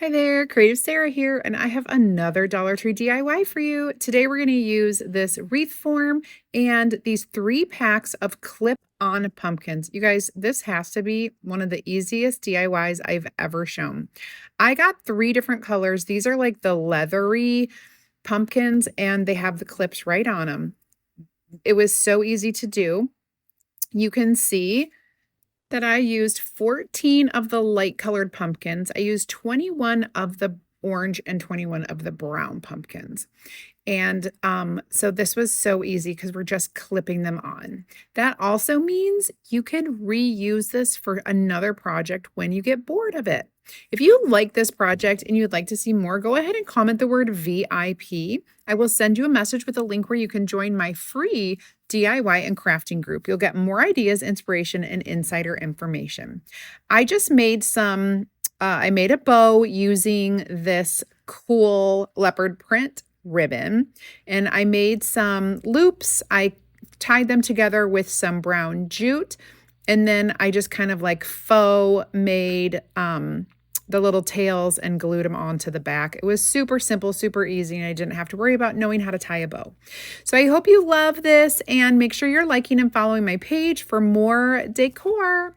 Hi there, CreativeSarah here, and I have another Dollar Tree DIY for you. Today we're going to use this wreath form and these 3 packs of clip-on pumpkins. You guys, this has to be one of the easiest DIYs I've ever shown. I got 3 different colors. These are like the leathery pumpkins, and they have the clips right on them. It was so easy to do. You can see that I used 14 of the light colored pumpkins. I used 21 of the orange and 21 of the brown pumpkins. And so this was so easy because we're just clipping them on. That also means you can reuse this for another project when you get bored of it. If you like this project and you'd like to see more, go ahead and comment the word VIP. I will send you a message with a link where you can join my free DIY and crafting group. You'll get more ideas, inspiration, and insider information. I just made I made a bow using this cool leopard print ribbon, and I made some loops. I tied them together with some brown jute, and then I just kind of like faux made the little tails and glued them onto the back. It was super simple, super easy, and I didn't have to worry about knowing how to tie a bow. So I hope you love this, and make sure you're liking and following my page for more decor.